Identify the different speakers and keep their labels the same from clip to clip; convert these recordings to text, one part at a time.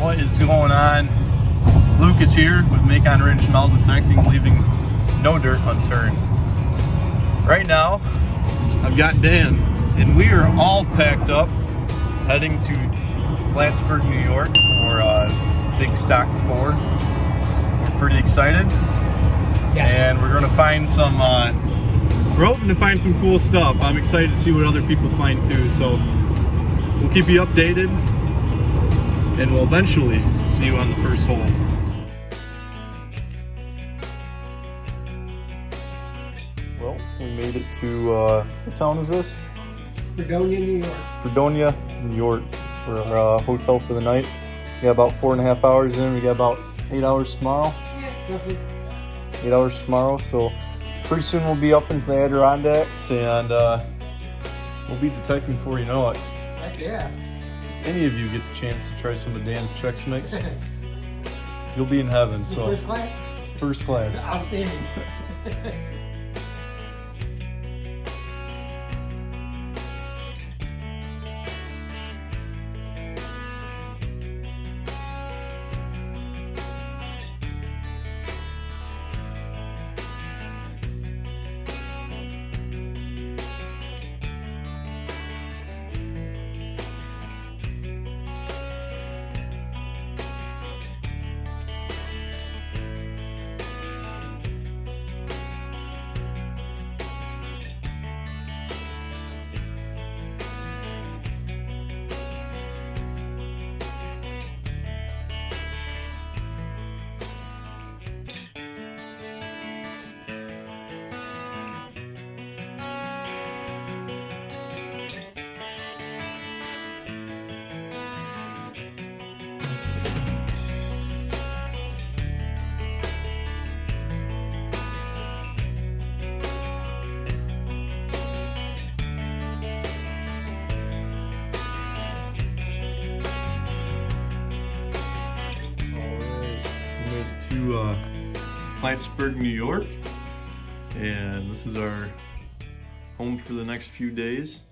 Speaker 1: What is going on? Lucas here with Macon Ridge Metal Detecting, leaving no dirt unturned. Right now, I've got Dan, and we are all packed up, heading to Plattsburgh, New York for Big Stock 4. We're pretty excited, and we're going to find some. We're hoping to find some cool stuff. I'm excited to see what other people find too. So we'll keep you updated, and we'll eventually see you on the first hole. Well, we made it to, what town is this?
Speaker 2: Fredonia, New York.
Speaker 1: Fredonia, New York, for our hotel for the night. We got about 4.5 hours in. We got about 8 hours tomorrow.
Speaker 2: Yeah, roughly.
Speaker 1: 8 hours tomorrow, so pretty soon we'll be up into the Adirondacks, and we'll be detecting before you know it.
Speaker 2: Heck yeah.
Speaker 1: Any of you get the chance to try some of Dan's Chex Mix, you'll be in heaven. So
Speaker 2: First class?
Speaker 1: First class.
Speaker 2: Outstanding.
Speaker 1: To Plattsburgh, New York, and this is our home for the next few days.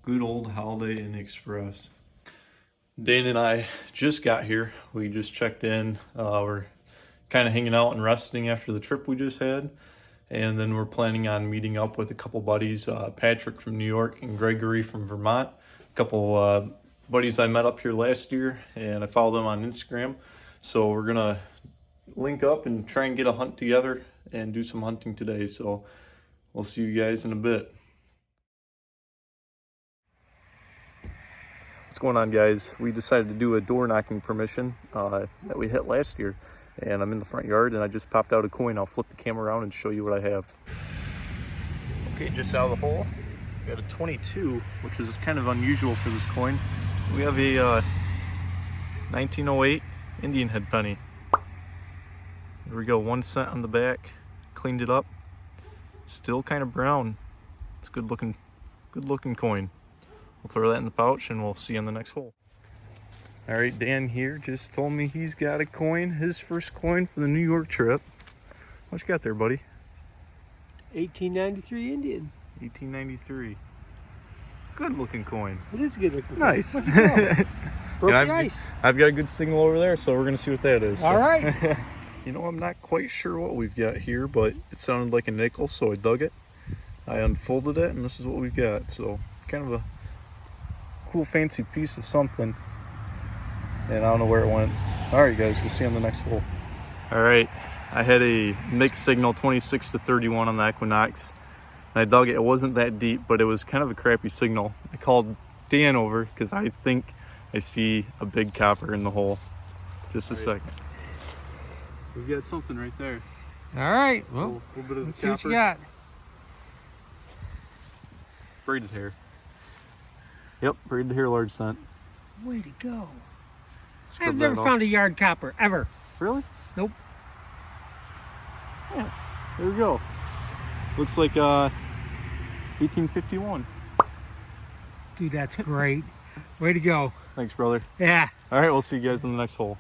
Speaker 1: Good old Holiday Inn Express. Dan and I just got here. We just checked in. We're kind of hanging out and resting after the trip we just had, and then we're planning on meeting up with a couple buddies, Patrick from New York and Gregory from Vermont. A couple buddies I met up here last year, and I follow them on Instagram. So we're gonna link up and try and get a hunt together and do some hunting today. So we'll see you guys in a bit. What's going on, guys? We decided to do a door knocking permission that we hit last year, and I'm in the front yard and I just popped out a coin. I'll flip the camera around and show you what I have. Okay, just out of the hole, we got a 22, which is kind of unusual for this coin. We have a 1908 Indian head penny. There we go, 1 cent on the back. Cleaned it up. Still kind of brown. It's good looking coin. We'll throw that in the pouch and we'll see you on the next hole. All right, Dan here just told me he's got a coin, his first coin for the New York trip. What you got there, buddy?
Speaker 2: 1893 Indian.
Speaker 1: 1893. Good looking coin.
Speaker 2: It is a good looking.
Speaker 1: Nice.
Speaker 2: Broke the ice.
Speaker 1: I've got a good signal over there, so we're gonna see what that is.
Speaker 2: All right.
Speaker 1: You know, I'm not quite sure what we've got here, but it sounded like a nickel, so I dug it. I unfolded it, and this is what we've got. So kind of a cool, fancy piece of something. And I don't know where it went. All right, guys, we'll see you on the next hole. All right, I had a mixed signal, 26 to 31 on the Equinox. And I dug it. It wasn't that deep, but it was kind of a crappy signal. I called Dan over because I think I see a big copper in the hole. Just a second. We've got something right there.
Speaker 2: All right. Well,
Speaker 1: a little bit of
Speaker 2: let's
Speaker 1: the
Speaker 2: see
Speaker 1: copper.
Speaker 2: what you got.
Speaker 1: Braided hair. Yep, braided hair, large cent.
Speaker 2: Way to go.
Speaker 1: Scrub
Speaker 2: I've never
Speaker 1: that off.
Speaker 2: found a yard copper, ever.
Speaker 1: Really?
Speaker 2: Nope.
Speaker 1: Yeah, there we go. Looks like 1851.
Speaker 2: Dude, that's great. Way to go.
Speaker 1: Thanks, brother.
Speaker 2: Yeah.
Speaker 1: All right, we'll see you guys in the next hole.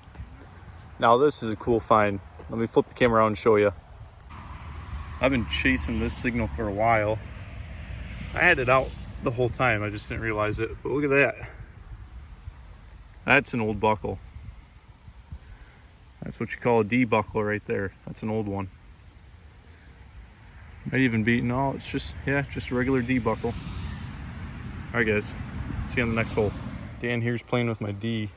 Speaker 1: Now this is a cool find. Let me flip the camera around and show you. I've been chasing this signal for a while. I had it out the whole time, I just didn't realize it. But look at that. That's an old buckle. That's what you call a D buckle right there. That's an old one. Might even be, no, it's just, yeah, just a regular D buckle. All right, guys, see you on the next hole. Dan here's playing with my D.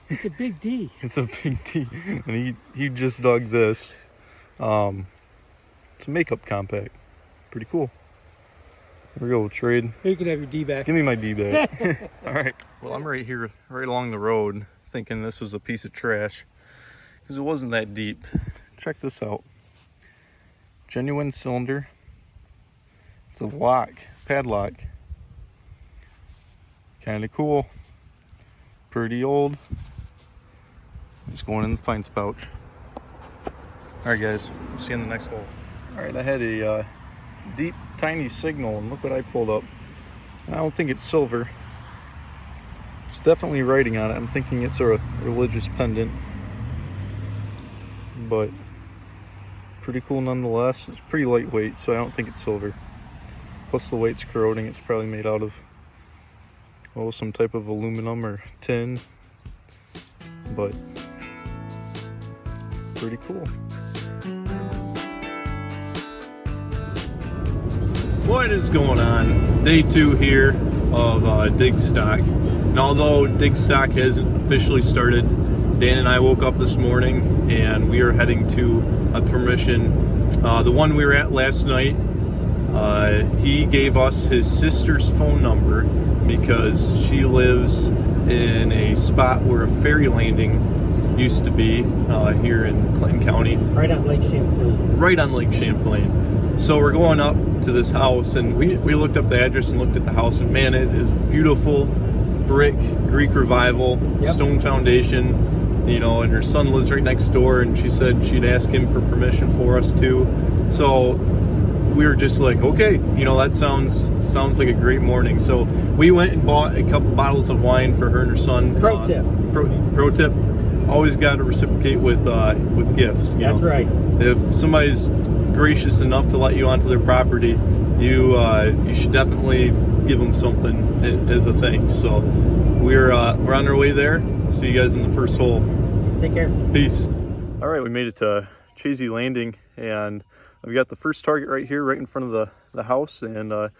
Speaker 2: It's a big D.
Speaker 1: It's a big D, and he just dug this. It's a makeup compact. Pretty cool. There we go, we'll trade.
Speaker 2: You can have your D back.
Speaker 1: Give me my D back. All right. Well, I'm right here, right along the road, thinking this was a piece of trash because it wasn't that deep. Check this out. Genuine cylinder. It's a lock, padlock. Kind of cool. Pretty old. Just going in the fines pouch. All right, guys. See you in the next hole. All right, I had a deep, tiny signal, and look what I pulled up. I don't think it's silver. It's definitely writing on it. I'm thinking it's a religious pendant, but pretty cool nonetheless. It's pretty lightweight, so I don't think it's silver. Plus the weight's corroding. It's probably made out of, well, some type of aluminum or tin, but pretty cool. What is going on? Day 2 here of dig stock. And although dig stock hasn't officially started, Dan and I woke up this morning and we are heading to a permission. The one we were at last night, he gave us his sister's phone number because she lives in a spot where a ferry landing used to be here in Clinton County.
Speaker 2: Right on Lake Champlain.
Speaker 1: Right on Lake Champlain. So we're going up to this house, and we looked up the address and looked at the house, and man, it is beautiful. Brick, Greek Revival,
Speaker 2: yep.
Speaker 1: Stone foundation, you know, and her son lives right next door, and she said she'd ask him for permission for us too. So we were just like, okay, you know, that sounds like a great morning. So we went and bought a couple bottles of wine for her and her son.
Speaker 2: Pro tip.
Speaker 1: Pro tip. Always got to reciprocate with gifts.
Speaker 2: That's right.
Speaker 1: If somebody's gracious enough to let you onto their property, you should definitely give them something as a thanks. So we're on our way there. I'll see you guys in the first hole.
Speaker 2: Take care.
Speaker 1: Peace. All right, we made it to Chazy Landing, and I've got the first target right here, right in front of the house, and I'm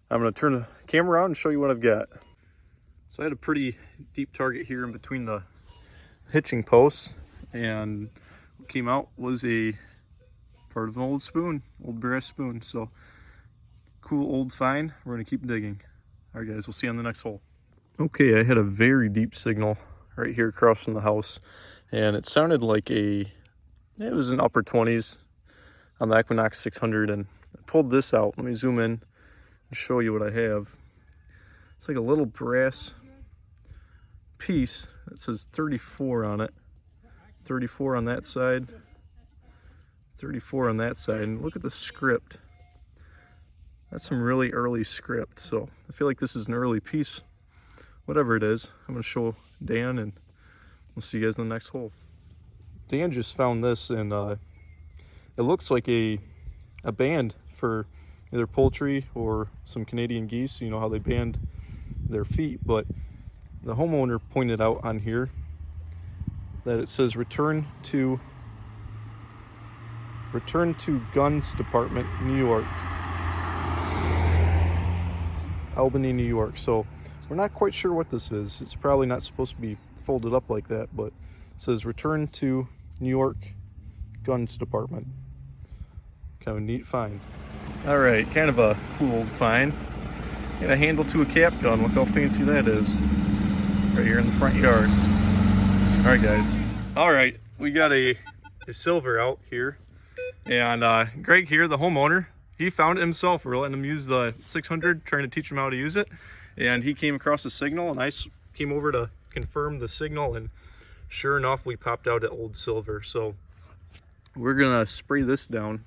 Speaker 1: going to turn the camera around and show you what I've got. So I had a pretty deep target here in between the hitching posts, and what came out was a part of an old spoon, old brass spoon. So cool old find. We're going to keep digging. All right, guys, we'll see you on the next hole. Okay, I had a very deep signal right here across from the house, and it sounded like it was an upper 20s on the Equinox 600, and I pulled this out. Let me zoom in and show you what I have. It's like a little brass piece that says 34 on it. 34 on that side, 34 on that side, and look at the script. That's some really early script, so I feel like this is an early piece. Whatever it is, I'm going to show Dan, and we'll see you guys in the next hole. Dan just found this, and it looks like a band for either poultry or some Canadian geese. You know how they band their feet, but the homeowner pointed out on here that it says return to Guns Department, New York. It's Albany, New York. So we're not quite sure what this is. It's probably not supposed to be folded up like that, but it says return to New York Guns Department. Kind of a neat find. All right, kind of a cool old find. And a handle to a cap gun. Look how fancy that is. Right here in the front yard. All right, guys. All right, we got a silver out here. And Greg here, the homeowner, he found it himself. We're letting him use the 600, trying to teach him how to use it. And he came across a signal, and I came over to confirm the signal, and sure enough, we popped out at old silver. So we're gonna spray this down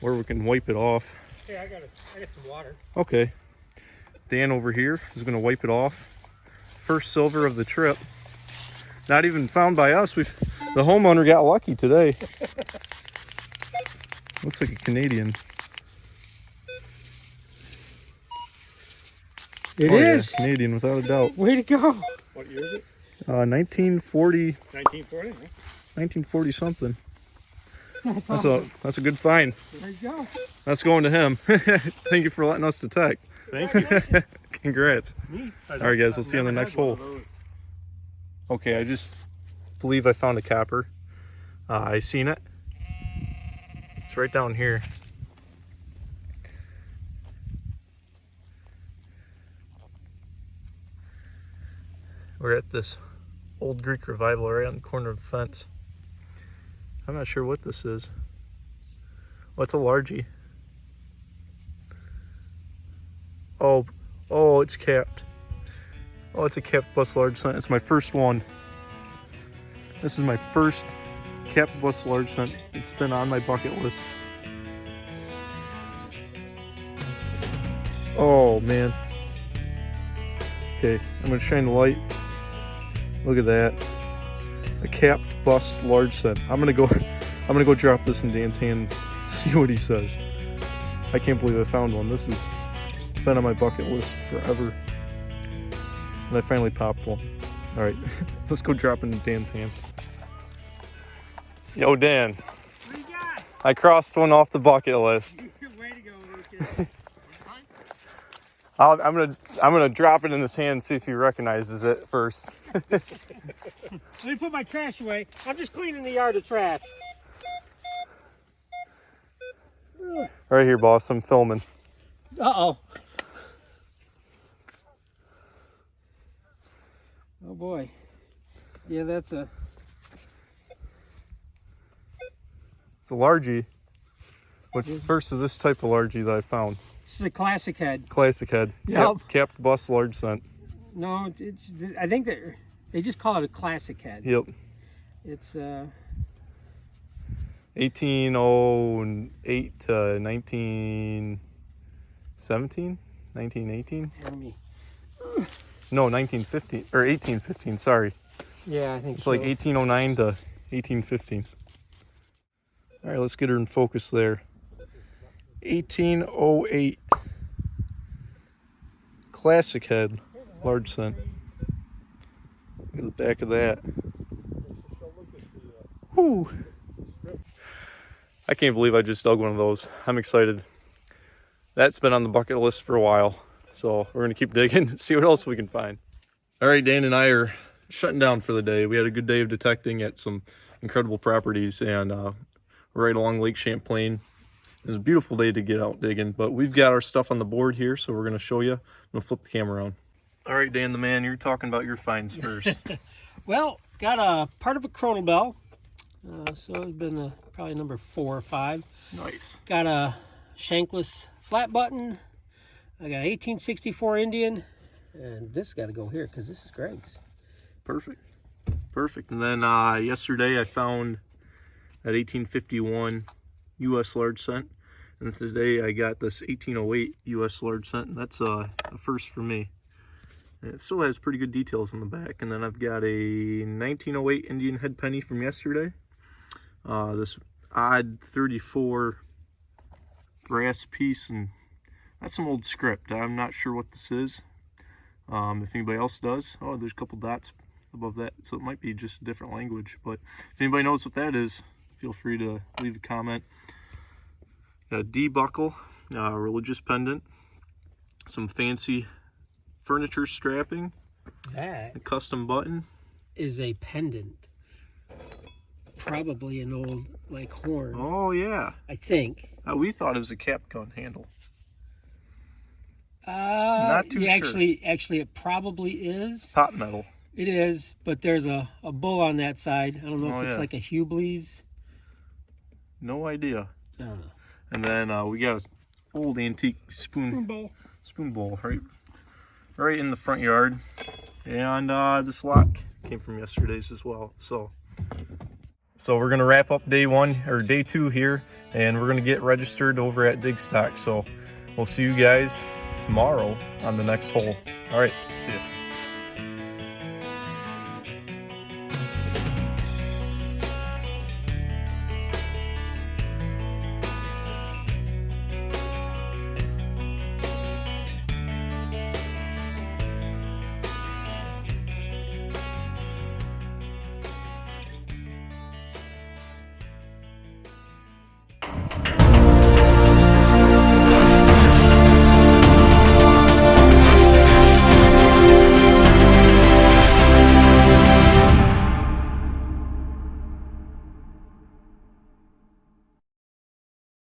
Speaker 1: where we can wipe it off.
Speaker 2: Hey, I got some water.
Speaker 1: Okay. Dan over here is gonna wipe it off. First silver of the trip. Not even found by us. The homeowner got lucky today. Looks like a Canadian.
Speaker 2: It is.
Speaker 1: Yeah, Canadian without a doubt.
Speaker 2: Way to go.
Speaker 3: What year is it?
Speaker 1: 1940.
Speaker 3: 1940, huh?
Speaker 1: 1940 something. That's a good find.
Speaker 2: There you go.
Speaker 1: That's going to him. Thank you for letting us detect.
Speaker 3: Thank you.
Speaker 1: Congrats. All right, guys, we'll see you on the next hole. Okay, I just believe I found a copper. I seen it. It's right down here. We're at this old Greek revival right on the corner of the fence. I'm not sure what this is. Oh, it's a largie. Oh, it's capped. Oh, it's a capped bus large cent. It's my first one. This is my first capped bus large cent. It's been on my bucket list. Oh man. Okay, I'm gonna shine the light. Look at that. A capped bust large cent. I'm gonna go drop this in Dan's hand, see what he says. I can't believe I found one. This has been on my bucket list forever. And I finally popped one. Alright, let's go drop it in Dan's hand. Yo Dan.
Speaker 2: What do you got?
Speaker 1: I crossed one off the bucket list.
Speaker 2: Way to go, Lucas.
Speaker 1: I'm gonna drop it in his hand and see if he recognizes it first.
Speaker 2: Let me put my trash away. I'm just cleaning the yard of trash.
Speaker 1: Right here, boss. I'm filming.
Speaker 2: Uh-oh. Oh boy. Yeah, that's a...
Speaker 1: It's a largie. What's the first of this type of largie that I found?
Speaker 2: This is a classic head.
Speaker 1: Classic head.
Speaker 2: Yep.
Speaker 1: Capped bust large cent.
Speaker 2: No, I think they just call it a classic head.
Speaker 1: Yep.
Speaker 2: It's
Speaker 1: 1808 to 1917, 1918. No, 1915 or 1815. Sorry.
Speaker 2: Yeah, I think
Speaker 1: It's
Speaker 2: so.
Speaker 1: like 1809 to 1815. All right, let's get her in focus there. 1808. Classic head, large cent. Look at the back of that. Whew. I can't believe I just dug one of those. I'm excited. That's been on the bucket list for a while. So we're gonna keep digging, see what else we can find. All right, Dan and I are shutting down for the day. We had a good day of detecting at some incredible properties, and right along Lake Champlain. It was a beautiful day to get out digging, but we've got our stuff on the board here, so we're gonna show you. I'm gonna flip the camera around. All right, Dan the man, you're talking about your finds first.
Speaker 2: Well, got a part of a chronal bell. So it's been probably number 4 or 5.
Speaker 1: Nice.
Speaker 2: Got a shankless flat button. I got 1864 Indian, and this got to go here because this is Greg's.
Speaker 1: Perfect. Perfect. And then yesterday I found that 1851 U.S. large cent, and today I got this 1808 U.S. large cent, and that's a first for me. And it still has pretty good details on the back. And then I've got a 1908 Indian head penny from yesterday. This odd 34 brass piece, and that's some old script. I'm not sure what this is. If anybody else does. Oh, there's a couple dots above that, so it might be just a different language. But if anybody knows what that is, feel free to leave a comment. Got a D buckle, religious pendant, some fancy furniture strapping,
Speaker 2: That
Speaker 1: a custom button.
Speaker 2: is a pendant. Probably an old, like, horn.
Speaker 1: Oh yeah,
Speaker 2: I think.
Speaker 1: we thought it was a cap gun handle.
Speaker 2: Not
Speaker 1: too
Speaker 2: yeah,
Speaker 1: sure.
Speaker 2: Actually, it probably is.
Speaker 1: Pot metal.
Speaker 2: It is, but there's a bull on that side. I don't know if it's like a Hubley's.
Speaker 1: No idea.
Speaker 2: I don't know.
Speaker 1: And then we got an old antique spoon bowl right in the front yard. And this lock came from yesterday's as well. So we're gonna wrap up day 2 here, and we're gonna get registered over at Dig Stock. So we'll see you guys tomorrow on the next hole. All right, see ya.